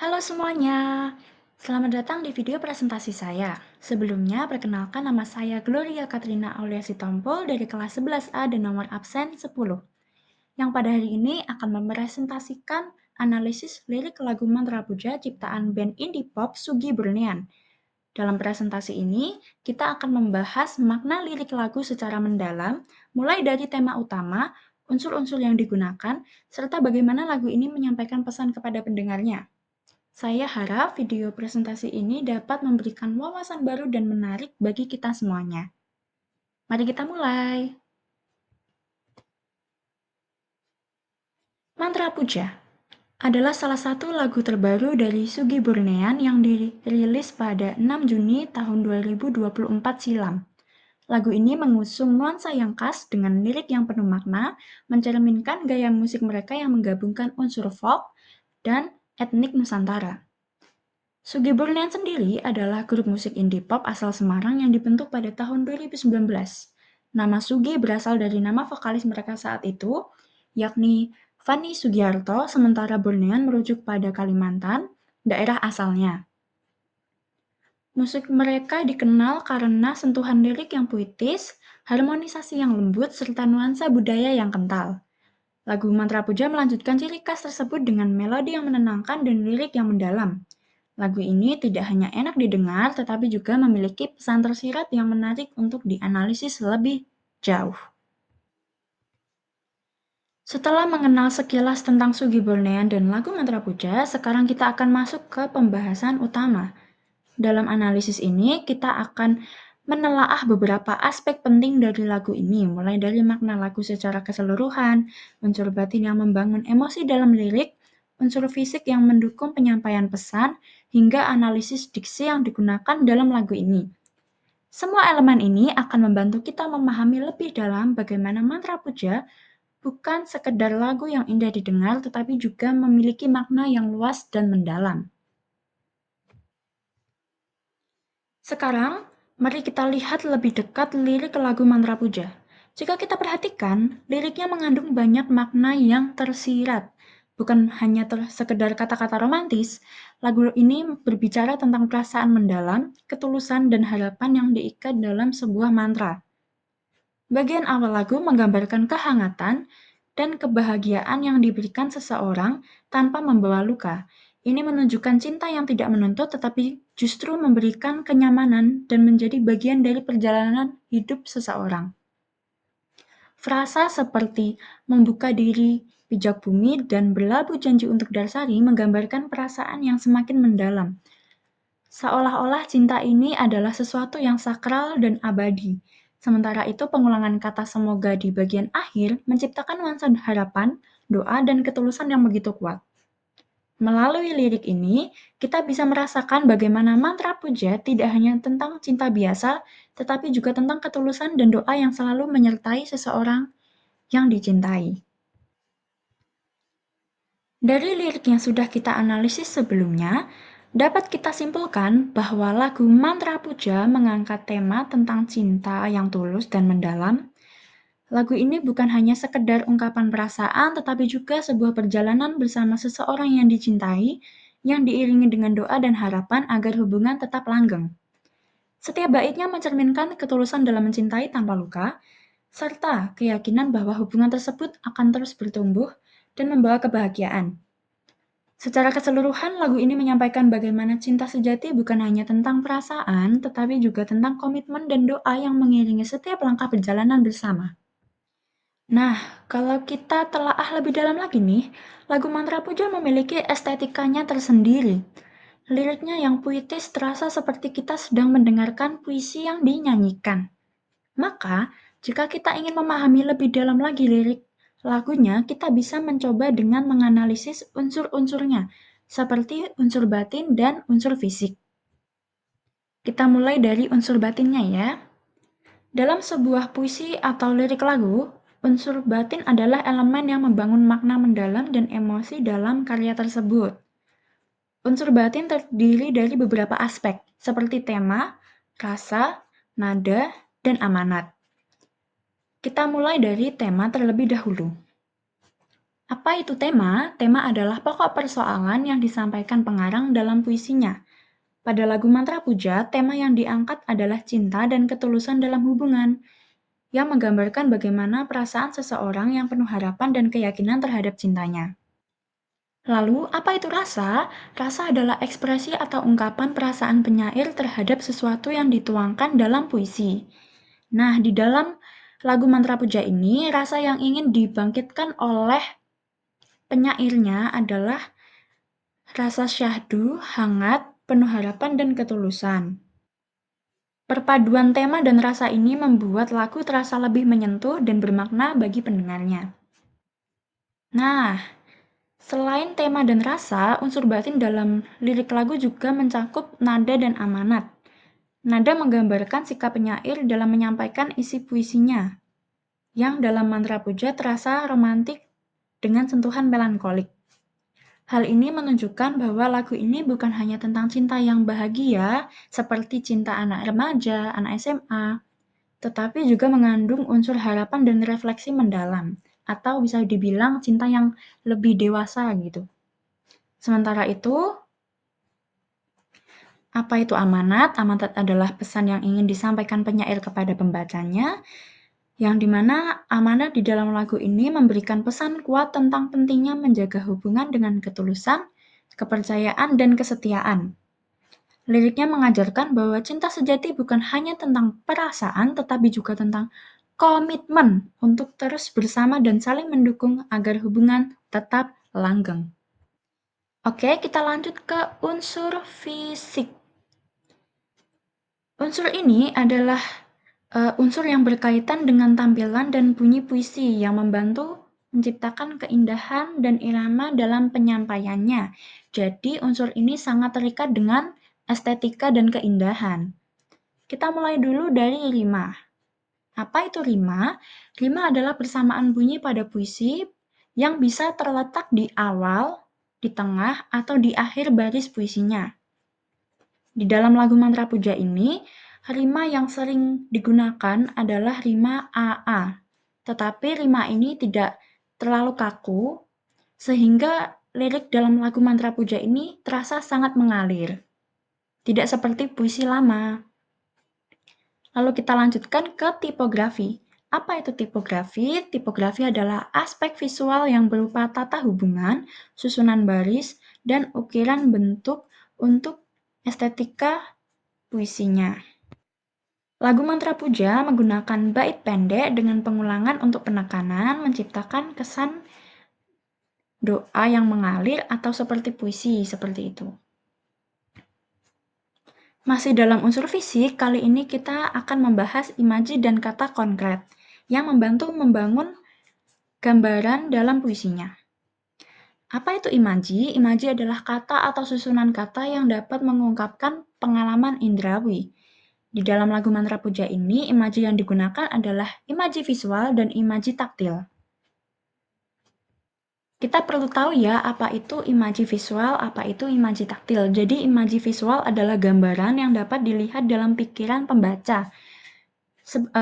Halo semuanya, selamat datang di video presentasi saya. Sebelumnya, perkenalkan nama saya Gloria Katrina Aulia Sitompul dari kelas 11A dan nomor absen 10, yang pada hari ini akan mempresentasikan analisis lirik lagu Mantra Puja ciptaan band indie pop Sugi Burnian. Dalam presentasi ini, kita akan membahas makna lirik lagu secara mendalam, mulai dari tema utama, unsur-unsur yang digunakan, serta bagaimana lagu ini menyampaikan pesan kepada pendengarnya. Saya harap video presentasi ini dapat memberikan wawasan baru dan menarik bagi kita semuanya. Mari kita mulai. Mantra Puja adalah salah satu lagu terbaru dari Sugi Burnean yang dirilis pada 6 Juni tahun 2024 silam. Lagu ini mengusung nuansa yang khas dengan lirik yang penuh makna, mencerminkan gaya musik mereka yang menggabungkan unsur folk dan etnik Nusantara. Sugi Burnian sendiri adalah grup musik indie pop asal Semarang yang dibentuk pada tahun 2019. Nama Sugi berasal dari nama vokalis mereka saat itu, yakni Fanny Sugiarto, sementara Burnian merujuk pada Kalimantan, daerah asalnya. Musik mereka dikenal karena sentuhan lirik yang puitis, harmonisasi yang lembut, serta nuansa budaya yang kental. Lagu Mantra Puja melanjutkan ciri khas tersebut dengan melodi yang menenangkan dan lirik yang mendalam. Lagu ini tidak hanya enak didengar, tetapi juga memiliki pesan tersirat yang menarik untuk dianalisis lebih jauh. Setelah mengenal sekilas tentang Sugi Bornean dan lagu Mantra Puja, sekarang kita akan masuk ke pembahasan utama. Dalam analisis ini, kita akan menelaah beberapa aspek penting dari lagu ini, mulai dari makna lagu secara keseluruhan, unsur batin yang membangun emosi dalam lirik, unsur fisik yang mendukung penyampaian pesan, hingga analisis diksi yang digunakan dalam lagu ini. Semua elemen ini akan membantu kita memahami lebih dalam bagaimana Mantra Puja bukan sekedar lagu yang indah didengar, tetapi juga memiliki makna yang luas dan mendalam. Sekarang, mari kita lihat lebih dekat lirik lagu Mantra Puja. Jika kita perhatikan, liriknya mengandung banyak makna yang tersirat. Bukan hanya sekedar kata-kata romantis, lagu ini berbicara tentang perasaan mendalam, ketulusan, dan harapan yang diikat dalam sebuah mantra. Bagian awal lagu menggambarkan kehangatan dan kebahagiaan yang diberikan seseorang tanpa membawa luka. Ini menunjukkan cinta yang tidak menuntut tetapi justru memberikan kenyamanan dan menjadi bagian dari perjalanan hidup seseorang. Frasa seperti membuka diri, pijak bumi, dan berlabuh janji untuk Darsari menggambarkan perasaan yang semakin mendalam. Seolah-olah cinta ini adalah sesuatu yang sakral dan abadi. Sementara itu, pengulangan kata semoga di bagian akhir menciptakan nuansa harapan, doa, dan ketulusan yang begitu kuat. Melalui lirik ini, kita bisa merasakan bagaimana mantra puja tidak hanya tentang cinta biasa, tetapi juga tentang ketulusan dan doa yang selalu menyertai seseorang yang dicintai. Dari lirik yang sudah kita analisis sebelumnya, dapat kita simpulkan bahwa lagu Mantra Puja mengangkat tema tentang cinta yang tulus dan mendalam. Lagu ini bukan hanya sekedar ungkapan perasaan, tetapi juga sebuah perjalanan bersama seseorang yang dicintai, yang diiringi dengan doa dan harapan agar hubungan tetap langgeng. Setiap baitnya mencerminkan ketulusan dalam mencintai tanpa luka, serta keyakinan bahwa hubungan tersebut akan terus bertumbuh dan membawa kebahagiaan. Secara keseluruhan, lagu ini menyampaikan bagaimana cinta sejati bukan hanya tentang perasaan, tetapi juga tentang komitmen dan doa yang mengiringi setiap langkah perjalanan bersama. Nah, kalau kita telaah lebih dalam lagi nih, lagu Mantra Puja memiliki estetikanya tersendiri. Liriknya yang puitis terasa seperti kita sedang mendengarkan puisi yang dinyanyikan. Maka, jika kita ingin memahami lebih dalam lagi lirik lagunya, kita bisa mencoba dengan menganalisis unsur-unsurnya, seperti unsur batin dan unsur fisik. Kita mulai dari unsur batinnya ya. Dalam sebuah puisi atau lirik lagu, unsur batin adalah elemen yang membangun makna mendalam dan emosi dalam karya tersebut. Unsur batin terdiri dari beberapa aspek, seperti tema, rasa, nada, dan amanat. Kita mulai dari tema terlebih dahulu. Apa itu tema? Tema adalah pokok persoalan yang disampaikan pengarang dalam puisinya. Pada lagu Mantra Puja, tema yang diangkat adalah cinta dan ketulusan dalam hubungan, yang menggambarkan bagaimana perasaan seseorang yang penuh harapan dan keyakinan terhadap cintanya. Lalu, apa itu rasa? Rasa adalah ekspresi atau ungkapan perasaan penyair terhadap sesuatu yang dituangkan dalam puisi. Nah, di dalam lagu Mantra Puja ini, rasa yang ingin dibangkitkan oleh penyairnya adalah rasa syahdu, hangat, penuh harapan dan ketulusan. Perpaduan tema dan rasa ini membuat lagu terasa lebih menyentuh dan bermakna bagi pendengarnya. Nah, selain tema dan rasa, unsur batin dalam lirik lagu juga mencakup nada dan amanat. Nada menggambarkan sikap penyair dalam menyampaikan isi puisinya, yang dalam Mantra Puja terasa romantik dengan sentuhan melankolik. Hal ini menunjukkan bahwa lagu ini bukan hanya tentang cinta yang bahagia, seperti cinta anak remaja, anak SMA, tetapi juga mengandung unsur harapan dan refleksi mendalam, atau bisa dibilang cinta yang lebih dewasa gitu. Sementara itu, apa itu amanat? Amanat adalah pesan yang ingin disampaikan penyair kepada pembacanya, yang dimana amanat di dalam lagu ini memberikan pesan kuat tentang pentingnya menjaga hubungan dengan ketulusan, kepercayaan, dan kesetiaan. Liriknya mengajarkan bahwa cinta sejati bukan hanya tentang perasaan, tetapi juga tentang komitmen untuk terus bersama dan saling mendukung agar hubungan tetap langgeng. Oke, kita lanjut ke unsur fisik. Unsur ini adalah unsur yang berkaitan dengan tampilan dan bunyi puisi yang membantu menciptakan keindahan dan irama dalam penyampaiannya. Jadi, unsur ini sangat terikat dengan estetika dan keindahan. Kita mulai dulu dari rima. Apa itu rima? Rima adalah persamaan bunyi pada puisi yang bisa terletak di awal, di tengah, atau di akhir baris puisinya. Di dalam lagu Mantra Puja ini, rima yang sering digunakan adalah rima AA. Tetapi rima ini tidak terlalu kaku, sehingga lirik dalam lagu Mantra Puja ini terasa sangat mengalir. Tidak seperti puisi lama. Lalu kita lanjutkan ke tipografi. Apa itu tipografi? Tipografi adalah aspek visual yang berupa tata hubungan, susunan baris, dan ukiran bentuk untuk estetika puisinya. Lagu Mantra Puja menggunakan bait pendek dengan pengulangan untuk penekanan, menciptakan kesan doa yang mengalir atau seperti puisi, seperti itu. Masih dalam unsur fisik, kali ini kita akan membahas imaji dan kata konkret yang membantu membangun gambaran dalam puisinya. Apa itu imaji? Imaji adalah kata atau susunan kata yang dapat mengungkapkan pengalaman indrawi. Di dalam lagu Mantra Puja ini, imaji yang digunakan adalah imaji visual dan imaji taktil. Kita perlu tahu ya, apa itu imaji visual, apa itu imaji taktil. Jadi, imaji visual adalah gambaran yang dapat dilihat dalam pikiran pembaca.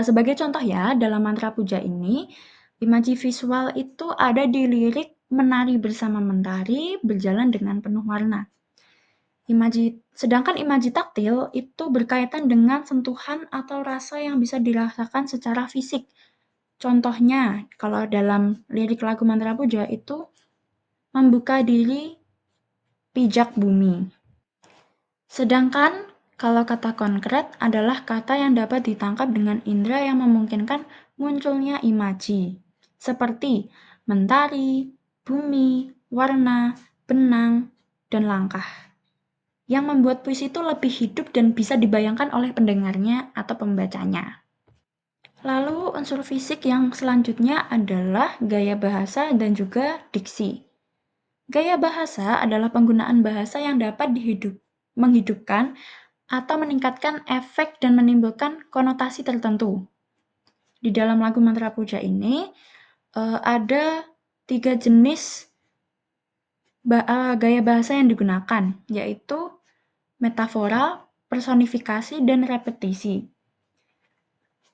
Sebagai contoh ya, dalam Mantra Puja ini, imaji visual itu ada di lirik menari bersama mentari, berjalan dengan penuh warna. Sedangkan imaji taktil itu berkaitan dengan sentuhan atau rasa yang bisa dirasakan secara fisik. Contohnya, kalau dalam lirik lagu Mantra Puja itu membuka diri pijak bumi. Sedangkan kalau kata konkret adalah kata yang dapat ditangkap dengan indera yang memungkinkan munculnya imaji, seperti mentari, bumi, warna, benang, dan langkah, yang membuat puisi itu lebih hidup dan bisa dibayangkan oleh pendengarnya atau pembacanya. Lalu unsur fisik yang selanjutnya adalah gaya bahasa dan juga diksi. Gaya bahasa adalah penggunaan bahasa yang dapat menghidupkan atau meningkatkan efek dan menimbulkan konotasi tertentu. Di dalam lagu Mantra Puja ini ada 3 jenis gaya bahasa yang digunakan, yaitu metafora, personifikasi, dan repetisi.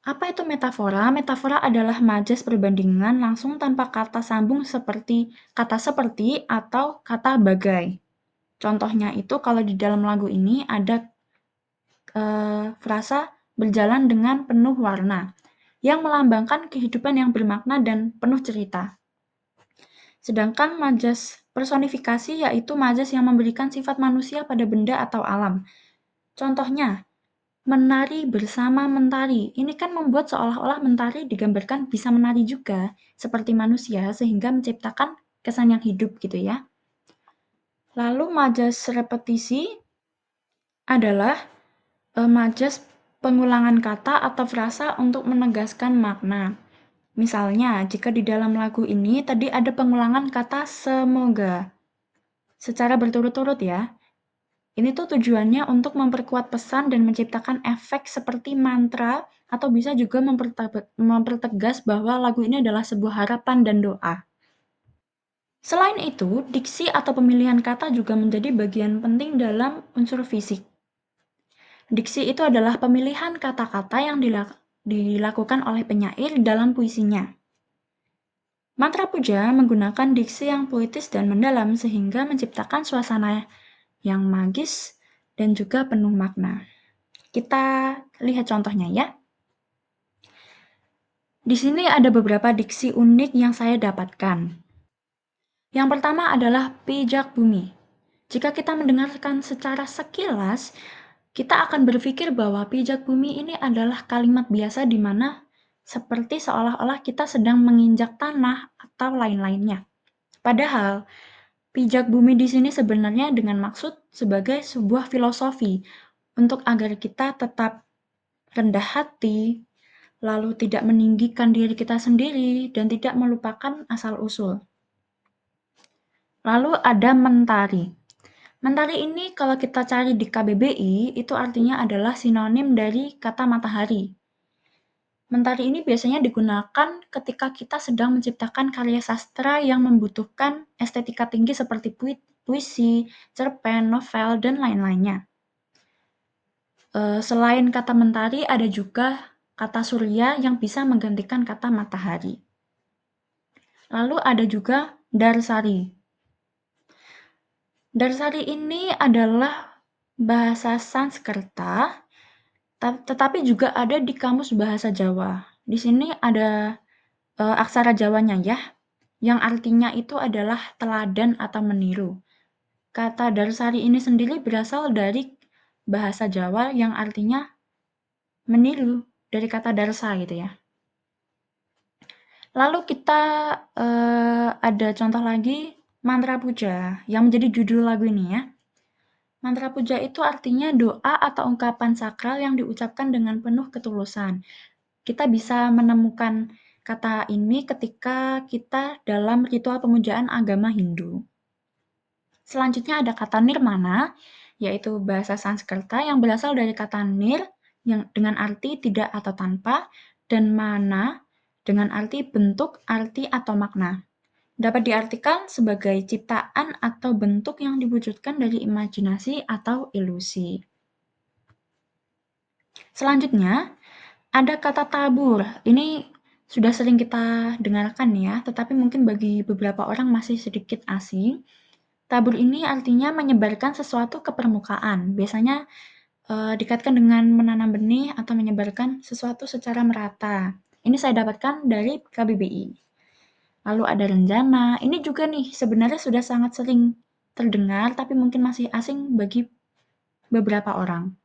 Apa itu metafora? Metafora adalah majas perbandingan langsung tanpa kata sambung seperti kata seperti atau kata bagai. Contohnya itu kalau di dalam lagu ini ada frasa berjalan dengan penuh warna yang melambangkan kehidupan yang bermakna dan penuh cerita. Sedangkan majas personifikasi yaitu majas yang memberikan sifat manusia pada benda atau alam. Contohnya, menari bersama mentari. Ini kan membuat seolah-olah mentari digambarkan bisa menari juga, seperti manusia, sehingga menciptakan kesan yang hidup gitu ya. Lalu majas repetisi adalah majas pengulangan kata atau frasa untuk menegaskan makna. Misalnya, jika di dalam lagu ini tadi ada pengulangan kata semoga secara berturut-turut ya. Ini tuh tujuannya untuk memperkuat pesan dan menciptakan efek seperti mantra atau bisa juga mempertegas bahwa lagu ini adalah sebuah harapan dan doa. Selain itu, diksi atau pemilihan kata juga menjadi bagian penting dalam unsur fisik. Diksi itu adalah pemilihan kata-kata yang dilakukan oleh penyair dalam puisinya. Mantra puja menggunakan diksi yang puitis dan mendalam sehingga menciptakan suasana yang magis dan juga penuh makna. Kita lihat contohnya ya. Di sini ada beberapa diksi unik yang saya dapatkan. Yang pertama adalah pijak bumi. Jika kita mendengarkan secara sekilas, kita akan berpikir bahwa pijak bumi ini adalah kalimat biasa di mana seperti seolah-olah kita sedang menginjak tanah atau lain-lainnya. Padahal, pijak bumi di sini sebenarnya dengan maksud sebagai sebuah filosofi untuk agar kita tetap rendah hati, lalu tidak meninggikan diri kita sendiri, dan tidak melupakan asal-usul. Lalu ada mentari. Mentari ini kalau kita cari di KBBI, itu artinya adalah sinonim dari kata matahari. Mentari ini biasanya digunakan ketika kita sedang menciptakan karya sastra yang membutuhkan estetika tinggi seperti puisi, cerpen, novel, dan lain-lainnya. Selain kata mentari, ada juga kata surya yang bisa menggantikan kata matahari. Lalu ada juga darsari. Darsari ini adalah bahasa Sanskerta, tetapi juga ada di Kamus Bahasa Jawa. Di sini ada aksara Jawanya ya, yang artinya itu adalah teladan atau meniru. Kata darsari ini sendiri berasal dari bahasa Jawa yang artinya meniru, dari kata darsa gitu ya. Lalu kita ada contoh lagi mantra puja yang menjadi judul lagu ini ya. Mantra puja itu artinya doa atau ungkapan sakral yang diucapkan dengan penuh ketulusan. Kita bisa menemukan kata ini ketika kita dalam ritual pemujaan agama Hindu. Selanjutnya ada kata nirmana, yaitu bahasa Sanskerta yang berasal dari kata nir yang dengan arti tidak atau tanpa, dan mana dengan arti bentuk, arti, atau makna. Dapat diartikan sebagai ciptaan atau bentuk yang diwujudkan dari imajinasi atau ilusi. Selanjutnya, ada kata tabur. Ini sudah sering kita dengarkan ya, tetapi mungkin bagi beberapa orang masih sedikit asing. Tabur ini artinya menyebarkan sesuatu ke permukaan. Biasanya dikaitkan dengan menanam benih atau menyebarkan sesuatu secara merata. Ini saya dapatkan dari KBBI. Lalu ada rencana. Ini juga nih sebenarnya sudah sangat sering terdengar, tapi mungkin masih asing bagi beberapa orang.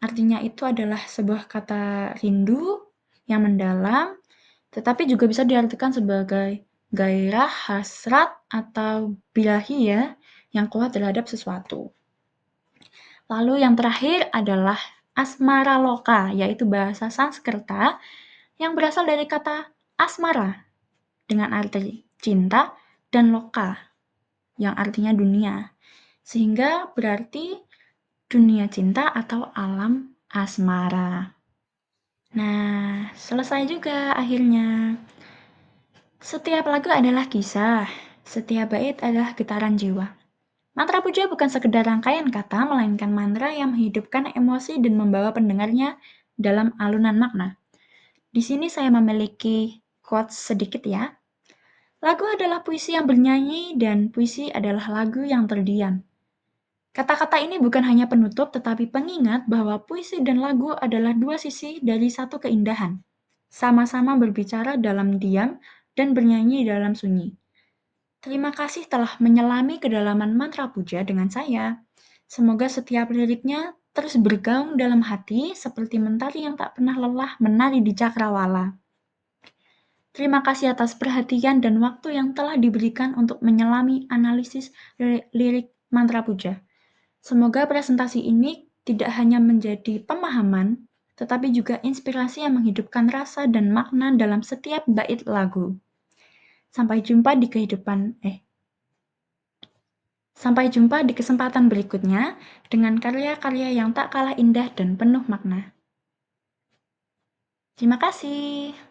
Artinya itu adalah sebuah kata rindu yang mendalam, tetapi juga bisa diartikan sebagai gairah, hasrat, atau birahi ya, yang kuat terhadap sesuatu. Lalu yang terakhir adalah asmara loka, yaitu bahasa Sanskerta yang berasal dari kata asmara dengan arti cinta dan loka yang artinya dunia. Sehingga berarti dunia cinta atau alam asmara. Nah, selesai juga akhirnya. Setiap lagu adalah kisah, setiap bait adalah getaran jiwa. Mantra puja bukan sekedar rangkaian kata, melainkan mantra yang menghidupkan emosi dan membawa pendengarnya dalam alunan makna. Di sini saya memiliki quotes sedikit ya. Lagu adalah puisi yang bernyanyi dan puisi adalah lagu yang terdiam. Kata-kata ini bukan hanya penutup tetapi pengingat bahwa puisi dan lagu adalah dua sisi dari satu keindahan. Sama-sama berbicara dalam diam dan bernyanyi dalam sunyi. Terima kasih telah menyelami kedalaman mantra puja dengan saya. Semoga setiap liriknya terus bergaung dalam hati seperti mentari yang tak pernah lelah menari di cakrawala. Terima kasih atas perhatian dan waktu yang telah diberikan untuk menyelami analisis lirik mantra puja. Semoga presentasi ini tidak hanya menjadi pemahaman, tetapi juga inspirasi yang menghidupkan rasa dan makna dalam setiap bait lagu. Sampai jumpa di Sampai jumpa di kesempatan berikutnya dengan karya-karya yang tak kalah indah dan penuh makna. Terima kasih.